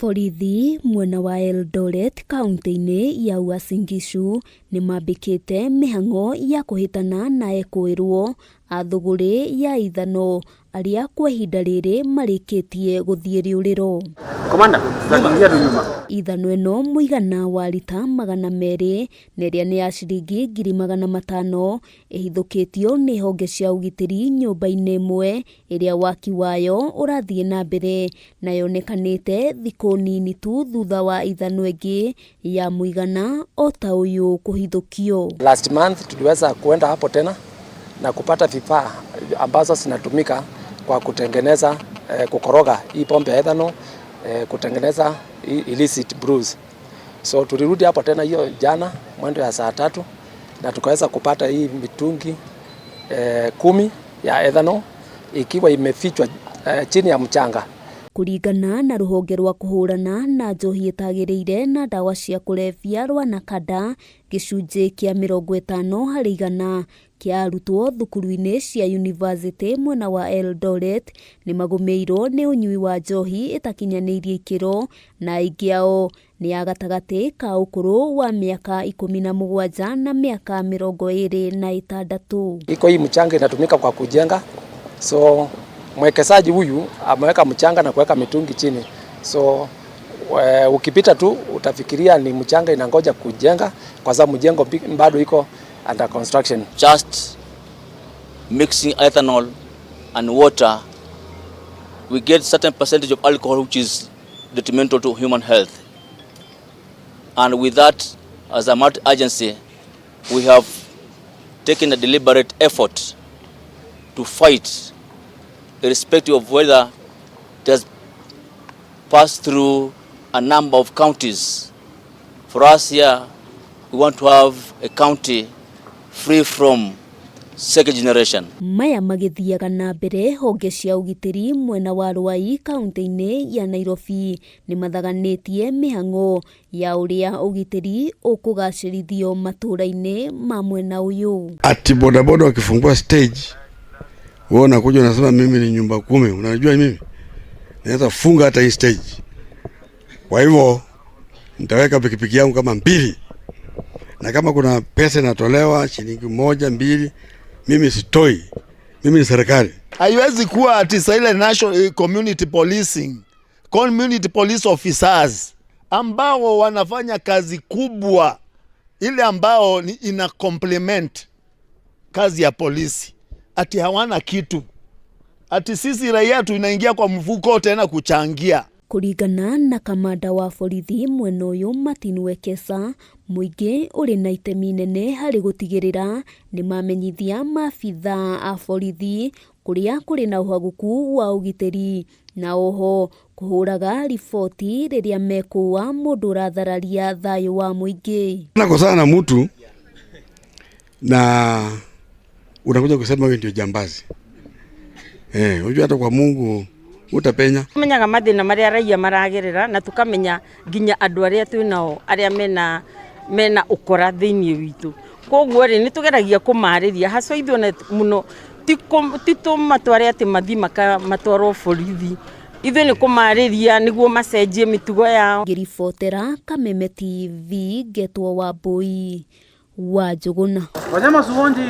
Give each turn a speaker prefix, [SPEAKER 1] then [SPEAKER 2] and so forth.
[SPEAKER 1] Borithi mwena wa Eldoret kaunti-inĩ ya Uasin Gishu nĩmambĩkĩte mĩhang'o ya kũhĩtana na ekũĩrwo a thũgũrĩ ya ithano arĩa kwa ihinda rĩrĩ marĩkĩtie gũthiĩ rĩũrĩro. Ithano ĩno mũigana wa rita 200 na ĩrĩa nĩ ya ciringi 500,000 ĩhithũkĩtio nĩ honge cia ũgitĩri nyũmba-inĩ ĩmwe ĩrĩa waki wayo ũrathiĩ na mbere na yonekanĩte thikũ nini tu thutha wa ithano ĩngĩ ya mũigana o ta ũyũ kũhithũkio.
[SPEAKER 2] Last month tuliweza kuenda hapo tena na kupata vifaa ambazo zinatumika kwa kutengeneza kukoroga hii pombe ya ethanol, kutengeneza illicit brews. So tulirudi hapo tena hiyo jana mwendo ya saa 3 na tukaweza kupata hii mitungi 10 ya ethanol ikiwa imefichwa chini ya mchanga.
[SPEAKER 1] Kũringana na rũhonge rwa kũhũrana na njohi ĩtagĩrĩire na ndawa cia kũrebia rwa NACADA, gĩcunjĩ kĩa 50% kĩa arutwo thukuru-inĩ cia university mwena wa Eldoret nĩ magũmĩirwo nĩ ũnyui wa njohi ĩtakinyanĩirie ikĩro na aingĩ ao nĩ a gatagatĩ ka ũkũrũ wa mĩaka 17 na mĩaka 26.
[SPEAKER 2] Iko hii mchanga inatumika kwa kujenga, so mwekezaji huyu ameweka mchanga na kuweka mitungi chini, so ukipita tu utafikiria ni mchanga inangoja kujenga kwa sababu mjengo bado iko under construction.
[SPEAKER 3] Just mixing ethanol and water, we get certain percentage of alcohol which is detrimental to human health, and with that, as a multi-agency, we have taken a deliberate effort to fight, irrespective of whether it has passed through a number of counties. For us here, we want to have a county free from second generation.
[SPEAKER 1] Maya magĩthiaga na mbere honge cia ũgitĩri mwena wa Ruai kaunti-inĩ ya Nairobi nĩ mathaganĩtie mĩhang'o ya ũrĩa ũgitĩri ũkũgacĩrithio matũra-inĩ ma mwena ũyũ.
[SPEAKER 4] Ati bodaboda wakifungua stage, wewe unakuja unasema mimi ni nyumba 10, unajua mimi naweza funga hata hii stage. Kwa hivyo nitaweka pikipiki yangu kama 2, na kama kuna pesa inatolewa shilingi 1, 2, mimi sitoi, mimi ni serikali.
[SPEAKER 5] Haiwezi kuwa ati ile national community policing, community police officers ambao wanafanya kazi kubwa ile ambao ina complement kazi ya polisi, ati hawana kitu, ati sisi raia tunaingia kwa mfuko tena kuchangia.
[SPEAKER 1] Kũringana na kamanda wa borithi mwena ũyũ Martin Wekesa, mũingĩ ũrĩ na itemi inene harĩ gũtigĩrĩra nĩ mamenyithia maabitha a borithi kũrĩa kũrĩ na ũhaguku wa ũgitĩri na oho kũhũraga riboti rĩrĩa mekũa mũndũ ũrathararia thayũ wa mũingĩ.
[SPEAKER 4] Nakosana na mtu na unakuja kusema wewe ndio jambazi. Unajua hata kwa Mungu utapenya.
[SPEAKER 6] Tumenyaga mathina maria raia maragerera na tukamenya nginya andũ arĩa twĩnao arĩa mena ũkora thĩinĩ witũ. Koguo rĩ nĩtũgeragia kũmarĩria haswa ithuĩ mũno tito matware ati mathimaka matwarwo borithi. Ithuĩ nĩ kũmarĩria nĩguo macenjie mĩtugo yao.
[SPEAKER 1] Ngĩribotera Kameme TV, Getwo Wambui wa Njũgũna.
[SPEAKER 7] Wanyama suonji